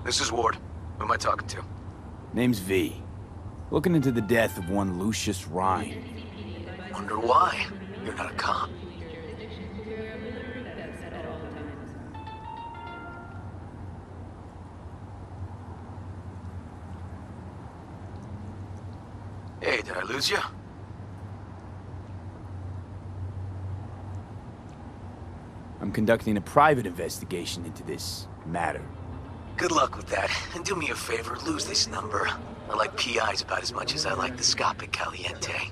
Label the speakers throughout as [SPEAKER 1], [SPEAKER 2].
[SPEAKER 1] This is Ward. Who am I talking to?
[SPEAKER 2] Name's V. Looking into the death of one Lucius Rhyne.
[SPEAKER 1] Wonder why? You're not a cop. Hey, did I lose you?
[SPEAKER 2] I'm conducting a private investigation into this matter.
[SPEAKER 1] Good luck with that. And do me a favor, lose this number. I like PIs about as much as I like the Scopic Caliente.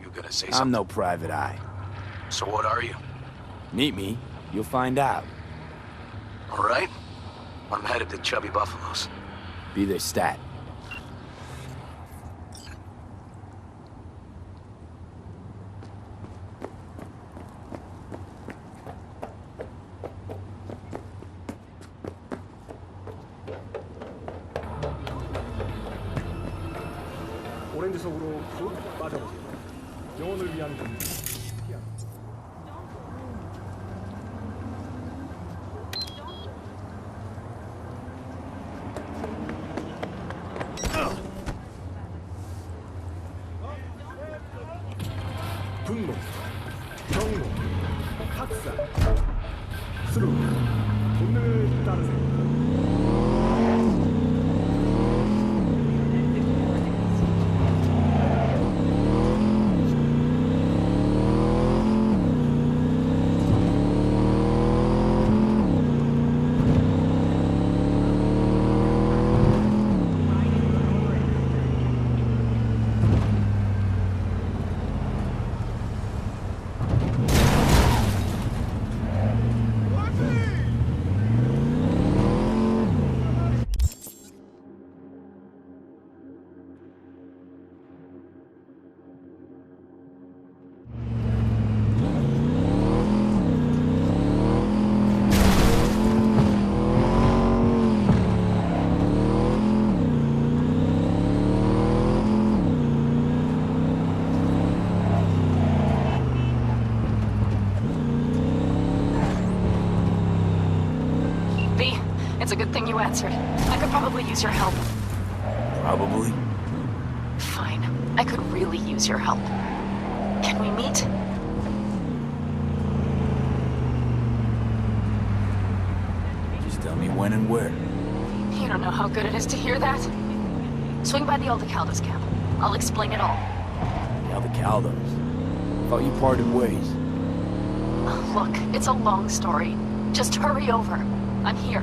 [SPEAKER 1] You gonna say something?
[SPEAKER 2] I'm no private eye.
[SPEAKER 1] So what are you?
[SPEAKER 2] Meet me, you'll find out.
[SPEAKER 1] All right. I'm headed to Chubby Buffalo's.
[SPEAKER 2] Be their stat.
[SPEAKER 3] 오렌지 속으로 쭉 빠져보세요. 영혼을 위한 금지. 분노, 경로, 학살, 스루, 본능을 따르세요.
[SPEAKER 4] It's a good thing you answered. I could probably use your help.
[SPEAKER 2] Probably.
[SPEAKER 4] Fine. I could really use your help. Can we meet?
[SPEAKER 2] Just tell me when and where.
[SPEAKER 4] You don't know how good it is to hear that. Swing by the Aldecaldos camp. I'll explain it all.
[SPEAKER 2] Aldecaldos. Thought you parted ways.
[SPEAKER 4] Look, it's a long story. Just hurry over. I'm here.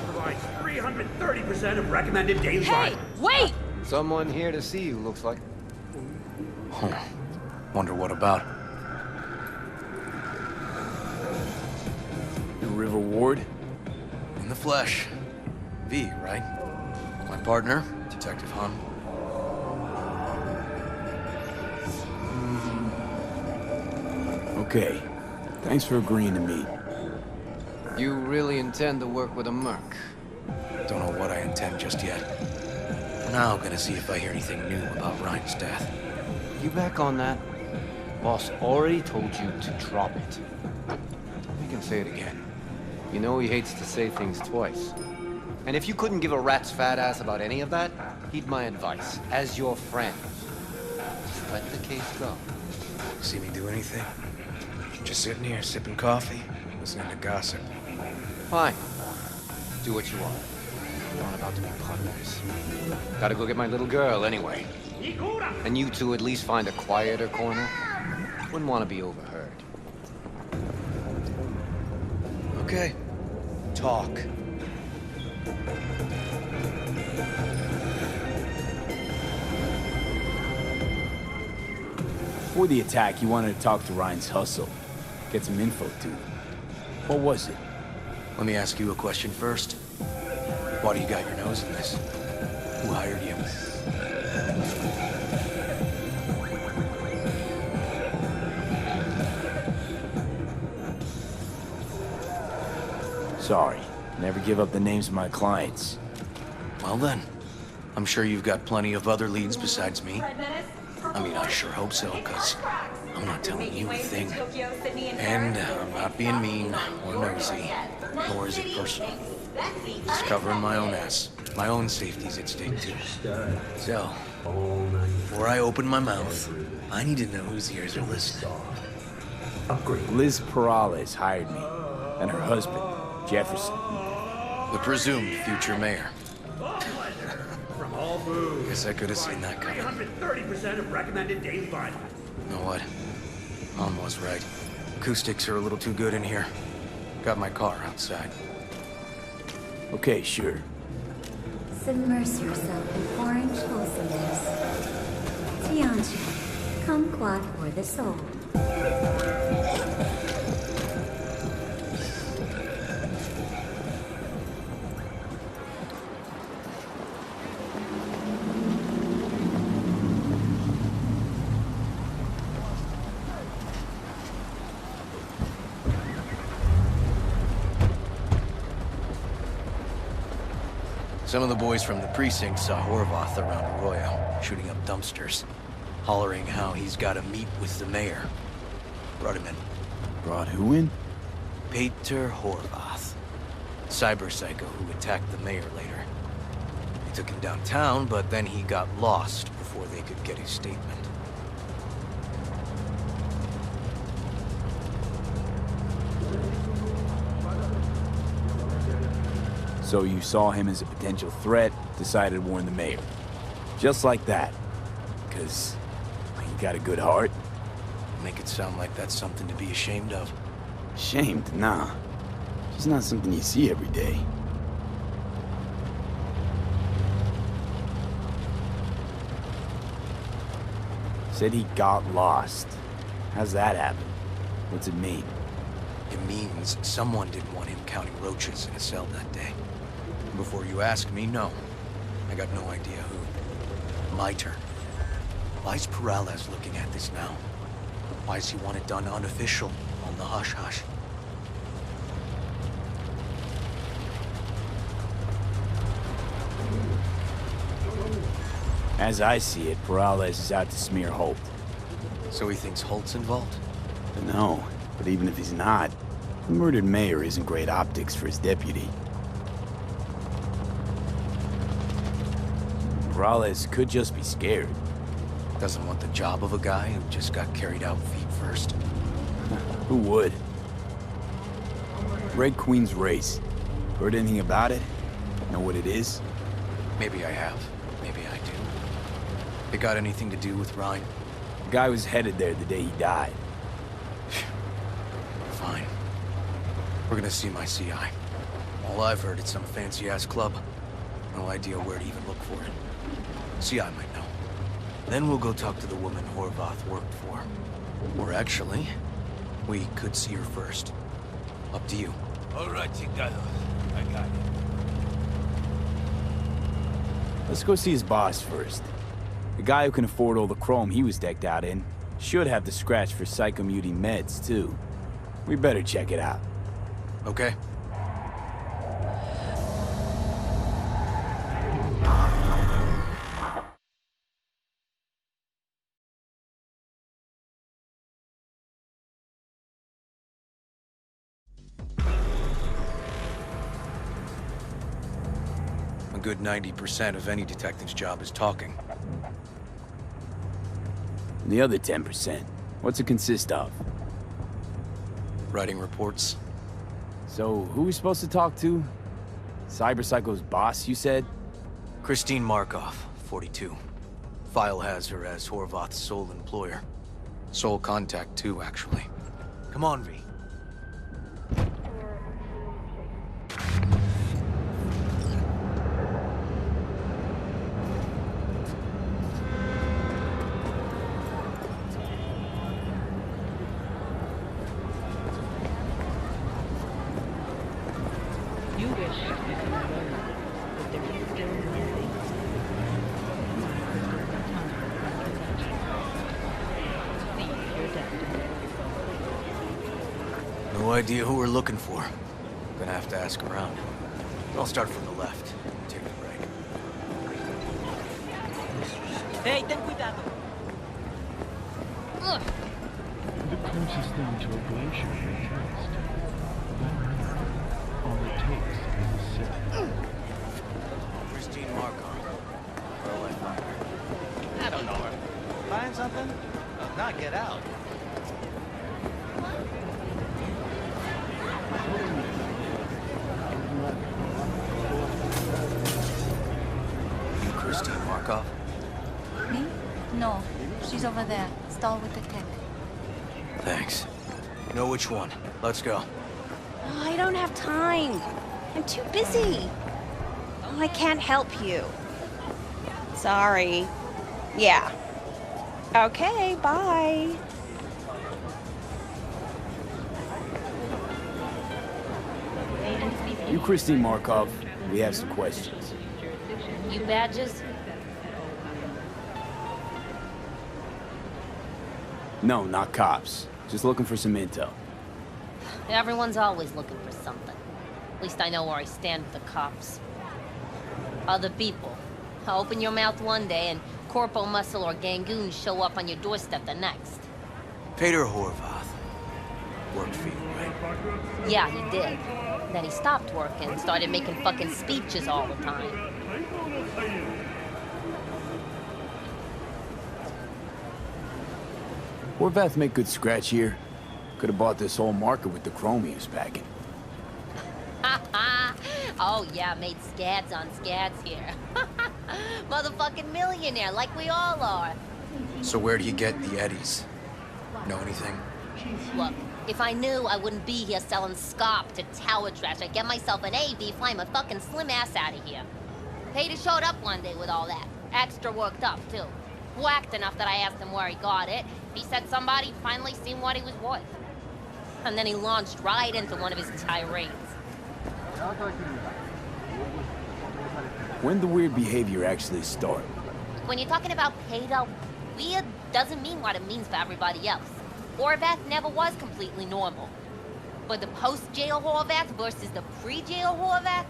[SPEAKER 3] Provides 330% of recommended daily
[SPEAKER 4] Hey, wait!
[SPEAKER 5] Someone here to see you, looks like.
[SPEAKER 1] Huh. Wonder what about?
[SPEAKER 2] The River Ward?
[SPEAKER 1] In the flesh. V, right? My partner, Detective Hun.
[SPEAKER 2] Okay. Thanks for agreeing to meet.
[SPEAKER 5] You really intend to work with a merc?
[SPEAKER 1] Don't know what I intend just yet. For now, I'm gonna see if I hear anything new about Ryan's death.
[SPEAKER 5] You back on that? Boss already told you to drop it. We can say it again. You know he hates to say things twice. And if you couldn't give a rat's fat ass about any of that, heed my advice. As your friend, just let the case go.
[SPEAKER 1] See me do anything?
[SPEAKER 6] Just sitting here, sipping coffee, listening to gossip.
[SPEAKER 5] Fine. Do what you want. I'm not about to be part of this. Gotta go get my little girl anyway. And you two at least find a quieter corner. Wouldn't want to be overheard.
[SPEAKER 6] Okay. Talk.
[SPEAKER 2] Before the attack, you wanted to talk to Ryan's hustle. Get some info, too. What was it?
[SPEAKER 6] Let me ask you a question first. Why do you got your nose in this? Who hired you?
[SPEAKER 2] Sorry. Never give up the names of my clients.
[SPEAKER 6] Well then, I'm sure you've got plenty of other leads besides me. I mean, I sure hope so, because I'm not telling you a thing. And I'm not being mean or nosy, nor is it personal. Just covering my own ass. My own safety's at stake, too. So, before I open my mouth, I need to know whose ears are listening.
[SPEAKER 2] Liz Perales hired me, and her husband, Jefferson.
[SPEAKER 6] The presumed future mayor. Guess I could have seen that coming.
[SPEAKER 3] 330% of recommended daily volume.
[SPEAKER 6] You know what? Mom was right. Acoustics are a little too good in here. Got my car outside.
[SPEAKER 2] Okay, sure.
[SPEAKER 7] Submerge yourself in orange wholesomeness. Tianchi, kumquat for the soul.
[SPEAKER 6] Some of the boys from the precinct saw Horvath around Arroyo, shooting up dumpsters, hollering how he's got to meet with the mayor. Brought him in.
[SPEAKER 2] Brought who in?
[SPEAKER 6] Peter Horvath, cyber psycho who attacked the mayor later. They took him downtown, but then he got lost before they could get his statement.
[SPEAKER 2] So you saw him as a potential threat, decided to warn the mayor. Just like that. Because he got a good heart.
[SPEAKER 6] Make it sound like that's something to be ashamed of.
[SPEAKER 2] Ashamed? Nah. Just not something you see every day. Said he got lost. How's that happen? What's it mean?
[SPEAKER 6] It means someone didn't want him counting roaches in a cell that day. Before you ask me, no. I got no idea who. My turn. Why's Perales looking at this now? Why does he want it done unofficial, on the hush-hush?
[SPEAKER 2] As I see it, Perales is out to smear Holt.
[SPEAKER 6] So he thinks Holt's involved?
[SPEAKER 2] No, but even if he's not, the murdered mayor isn't great optics for his deputy. Perales could just be scared.
[SPEAKER 6] Doesn't want the job of a guy who just got carried out feet first.
[SPEAKER 2] Who would? Red Queen's race. Heard anything about it? Know what it is?
[SPEAKER 6] Maybe I have. Maybe I do. It got anything to do with Ryan?
[SPEAKER 2] The guy was headed there the day he died.
[SPEAKER 6] Fine. We're gonna see my CI. All I've heard, it's some fancy-ass club. No idea where to even look for it. CI might know. Then we'll go talk to the woman Horvath worked for. Or actually, we could see her first. Up to you.
[SPEAKER 8] All right, Chicago. I got it.
[SPEAKER 2] Let's go see his boss first. The guy who can afford all the chrome he was decked out in should have the scratch for psychomuting meds, too. We better check it out.
[SPEAKER 6] Okay. A good 90% of any detective's job is talking.
[SPEAKER 2] And the other 10%, what's it consist of?
[SPEAKER 6] writing reports.
[SPEAKER 2] So, who we supposed to talk to? Cyberpsycho's boss, you said?
[SPEAKER 6] Christine Markov, 42. File has her as Horvath's sole employer. Sole contact, too, actually. Come on, V.
[SPEAKER 9] You wish you could learn, but there is still missing. See your destiny.
[SPEAKER 6] No idea who we're looking for. Gonna have to ask around. I'll start from the left. Take the right.
[SPEAKER 10] Hey, ten cuidado.
[SPEAKER 3] The closest thing to a glacier we traced. All it takes is a sip.
[SPEAKER 6] Christine Markov. Where'll I find her?
[SPEAKER 10] I don't know her. Find something? If not, get out.
[SPEAKER 6] You Christine Markov?
[SPEAKER 7] Me? No. She's over there. Stall with the tech.
[SPEAKER 6] Thanks. Know which one. Let's go.
[SPEAKER 11] Oh, I don't have time. I'm too busy. Oh, I can't help you. Sorry. Yeah. Okay, bye.
[SPEAKER 2] You Christine Markov. We have some questions.
[SPEAKER 4] You badges?
[SPEAKER 2] No, not cops. Just looking for some intel.
[SPEAKER 4] Everyone's always looking for something. At least I know where I stand with the cops. Other people. Open your mouth one day and Corpo Muscle or Gangoon show up on your doorstep the next.
[SPEAKER 6] Peter Horvath. Worked for you, right?
[SPEAKER 4] Yeah, he did. Then he stopped working and started making fucking speeches all the time.
[SPEAKER 2] Horvath make good scratch here. Could have bought this whole market with the chrome he was packing.
[SPEAKER 4] Oh yeah, made scads on scads here. Motherfucking millionaire, like we all are.
[SPEAKER 6] So where do you get the eddies? Know anything?
[SPEAKER 4] Look, if I knew, I wouldn't be here selling scop to tower trash. I'd get myself an AV, fly my fucking slim ass out of here. Peter showed up one day with all that. Extra worked up, too. Whacked enough that I asked him where he got it. He said somebody finally seen what he was worth. And then he launched right into one of his tirades.
[SPEAKER 2] When the weird behavior actually start?
[SPEAKER 4] When you're talking about Peter, weird doesn't mean what it means for everybody else. Horvath never was completely normal. But the post-jail Horvath versus the pre-jail Horvath,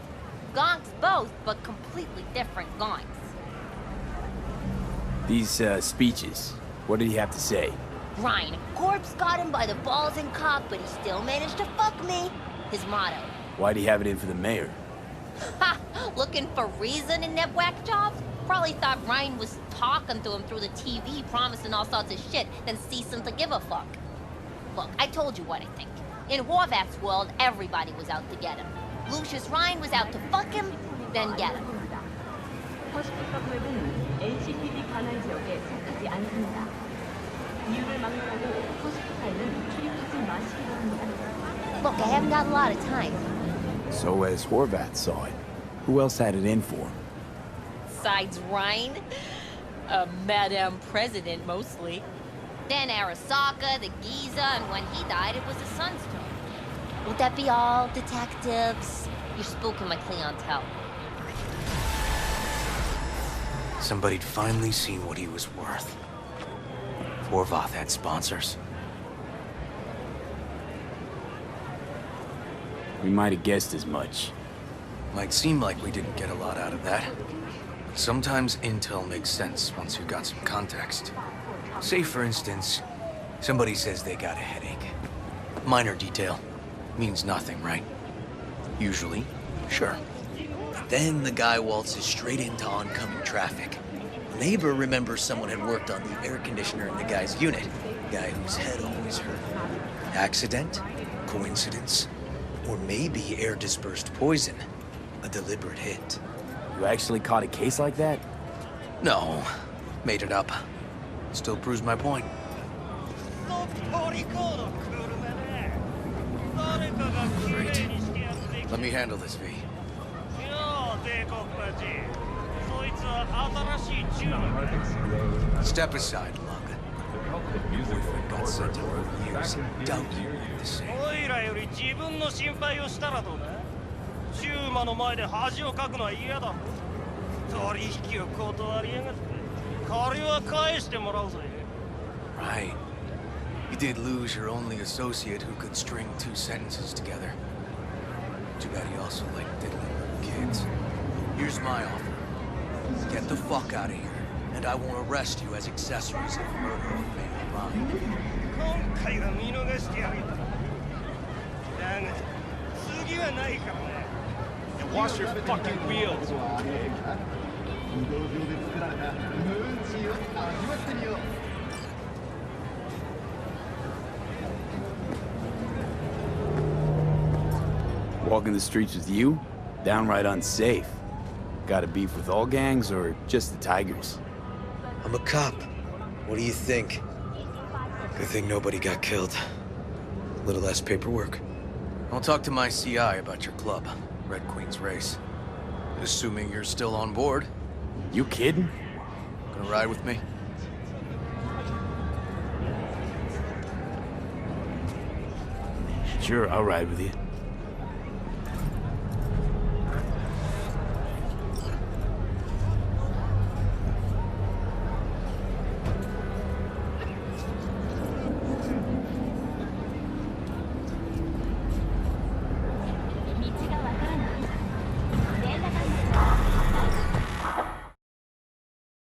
[SPEAKER 4] gonks both, but completely different gonks.
[SPEAKER 2] These, speeches, what did he have to say?
[SPEAKER 4] Ryan, Corpse got him by the balls and cock, but he still managed to fuck me. His motto.
[SPEAKER 2] Why'd he have it in for the mayor?
[SPEAKER 4] Ha! Looking for reason in that whack job? Probably thought Ryan was talking to him through the TV, promising all sorts of shit, then ceasing to give a fuck. Look, I told you what I think. In Horvath's world, everybody was out to get him. Lucius Ryan was out to fuck him, then get him.
[SPEAKER 9] NCPD 관할 지역에 속하지 않습니다. 이유를 막론하고 호스피탈은 출입하지 마시기 바랍니다.
[SPEAKER 4] Look, I haven't got a lot of time.
[SPEAKER 2] So as Horvath saw it, who else had it in for him?
[SPEAKER 4] Besides Ryan, a Madame President mostly. Then Arasaka, the Giza, and when he died, it was his son's turn. Would that be all, detectives? You're spooking my clientele.
[SPEAKER 6] Somebody'd finally seen what he was worth. Horvath had sponsors.
[SPEAKER 2] We might have guessed as much.
[SPEAKER 6] Might seem like we didn't get a lot out of that. But sometimes intel makes sense once you've got some context. Say, for instance, somebody says they got a headache. Minor detail. Means nothing, right? Usually, sure.
[SPEAKER 1] But then the guy waltzes straight into oncoming traffic. The neighbor remembers someone had worked on the air conditioner in the guy's unit. The guy whose head always hurt. Accident?
[SPEAKER 6] coincidence. Or maybe air-dispersed poison. A deliberate hit.
[SPEAKER 2] You actually caught a case like that?
[SPEAKER 6] No. Made it up. Still proves my point. Great. Let me handle this, V. Step aside, Lug. Your boyfriend got sent to for years. Doubt you would the same.
[SPEAKER 12] おいらより自分の心配をしたらどうだ。チューマの前で恥をかくのは嫌だ。取引を断りやがって。借りは返してもらうぜ。
[SPEAKER 6] Right. You did lose your only associate who could string 2 sentences together. Too bad he also liked diddling little kids. Here's my offer. Get the fuck out of here, and I won't arrest you as accessories of murder of a family line.
[SPEAKER 12] 今回は見逃してやるよ。だが、次はないからね。Wash your fucking wheels.
[SPEAKER 2] Walking the streets with you? Downright unsafe. Got a beef with all gangs or just the Tigers?
[SPEAKER 1] I'm a cop. What do you think? Good thing nobody got killed. A little less paperwork.
[SPEAKER 6] I'll talk to my CI about your club, Red Queen's Race. Assuming you're still on board.
[SPEAKER 2] You kidding?
[SPEAKER 6] Gonna ride with me?
[SPEAKER 2] Sure, I'll ride with you.